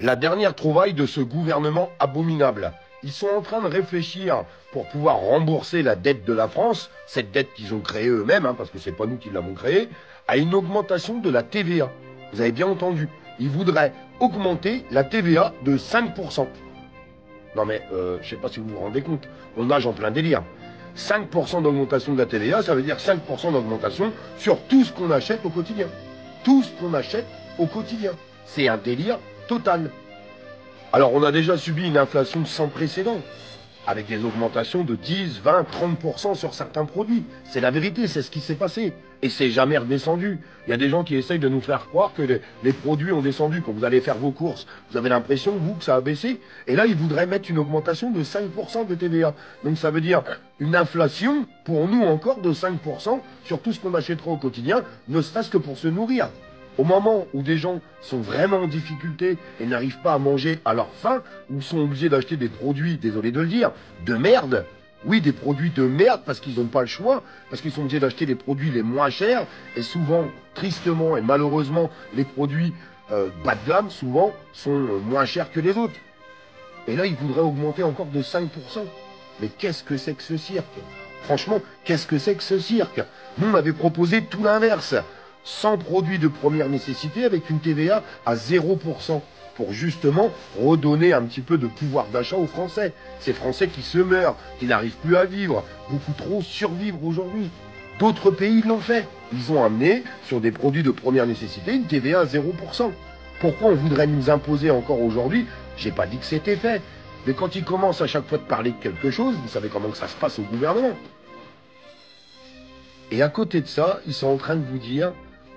La dernière trouvaille de ce gouvernement abominable. Ils sont en train de réfléchir pour pouvoir rembourser la dette de la France, cette dette qu'ils ont créée eux-mêmes, parce que c'est pas nous qui l'avons créée, à une augmentation de la TVA. Vous avez bien entendu. Ils voudraient augmenter la TVA de 5%. Non mais, je sais pas si vous vous rendez compte, on nage en plein délire. 5% d'augmentation de la TVA, ça veut dire 5% d'augmentation sur tout ce qu'on achète au quotidien. Tout ce qu'on achète au quotidien. C'est un délire total. Alors on a déjà subi une inflation sans précédent, avec des augmentations de 10, 20, 30% sur certains produits. C'est la vérité, c'est ce qui s'est passé. Et c'est jamais redescendu. Il y a des gens qui essayent de nous faire croire que les produits ont descendu. Quand vous allez faire vos courses, vous avez l'impression, vous, que ça a baissé. Et là, ils voudraient mettre une augmentation de 5% de TVA. Donc ça veut dire une inflation, pour nous encore, de 5% sur tout ce qu'on achètera au quotidien, ne serait-ce que pour se nourrir. Au moment où des gens sont vraiment en difficulté et n'arrivent pas à manger à leur faim, ou sont obligés d'acheter des produits, désolé de le dire, de merde, oui, des produits de merde parce qu'ils n'ont pas le choix, parce qu'ils sont obligés d'acheter les produits les moins chers, et souvent, tristement et malheureusement, les produits bas de gamme, souvent, sont moins chers que les autres. Et là, ils voudraient augmenter encore de 5%. Mais qu'est-ce que c'est que ce cirque? Franchement, qu'est-ce que c'est que ce cirque? Nous, on avait proposé tout l'inverse. 100 produits de première nécessité avec une TVA à 0%. Pour justement redonner un petit peu de pouvoir d'achat aux Français. Ces Français qui se meurent, qui n'arrivent plus à vivre, beaucoup trop survivre aujourd'hui. D'autres pays l'ont fait. Ils ont amené sur des produits de première nécessité une TVA à 0%. Pourquoi on voudrait nous imposer encore aujourd'hui? J'ai pas dit que c'était fait. Mais quand ils commencent à chaque fois de parler de quelque chose, vous savez comment que ça se passe au gouvernement. Et à côté de ça, ils sont en train de vous dire,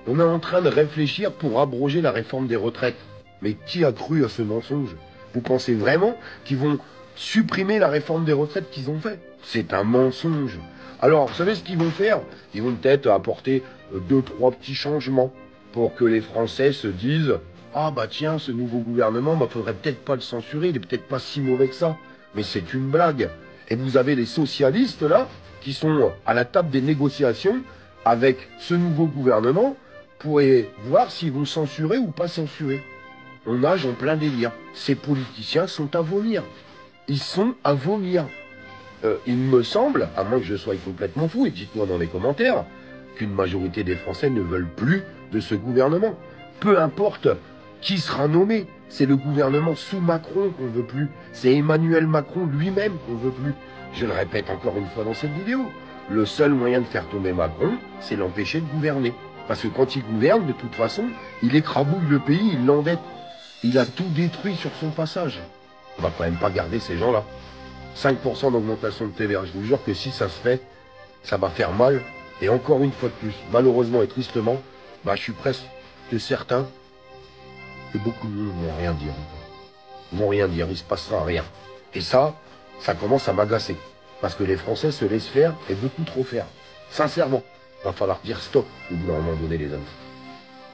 on est en train de réfléchir pour abroger la réforme des retraites. Mais qui a cru à ce mensonge? Vous pensez vraiment qu'ils vont supprimer la réforme des retraites qu'ils ont fait? C'est un mensonge. Alors, vous savez ce qu'ils vont faire? Ils vont peut-être apporter 2, 3 petits changements pour que les Français se disent, ah bah tiens, ce nouveau gouvernement, bah faudrait peut-être pas le censurer, il est peut-être pas si mauvais que ça. Mais c'est une blague. Et vous avez les socialistes là, qui sont à la table des négociations avec ce nouveau gouvernement pour voir s'ils vont censurer ou pas censurer. On nage en plein délire. Ces politiciens sont à vomir. Ils sont à vomir. Il me semble, à moins que je sois complètement fou, et dites-moi dans les commentaires, qu'une majorité des Français ne veulent plus de ce gouvernement. Peu importe qui sera nommé, c'est le gouvernement sous Macron qu'on veut plus. C'est Emmanuel Macron lui-même qu'on veut plus. Je le répète encore une fois dans cette vidéo. Le seul moyen de faire tomber Macron, c'est l'empêcher de gouverner. Parce que quand il gouverne, de toute façon, il écrabouille le pays, il l'endette. Il a tout détruit sur son passage. On va quand même pas garder ces gens-là. 5% d'augmentation de TVA, je vous jure que si ça se fait, ça va faire mal. Et encore une fois de plus, malheureusement et tristement, bah, je suis presque certain que beaucoup de monde vont rien dire. Ils vont rien dire, il se passera rien. Et ça commence à m'agacer. Parce que les Français se laissent faire et beaucoup trop faire. Sincèrement, va falloir dire stop au bout d'un moment donné, les amis.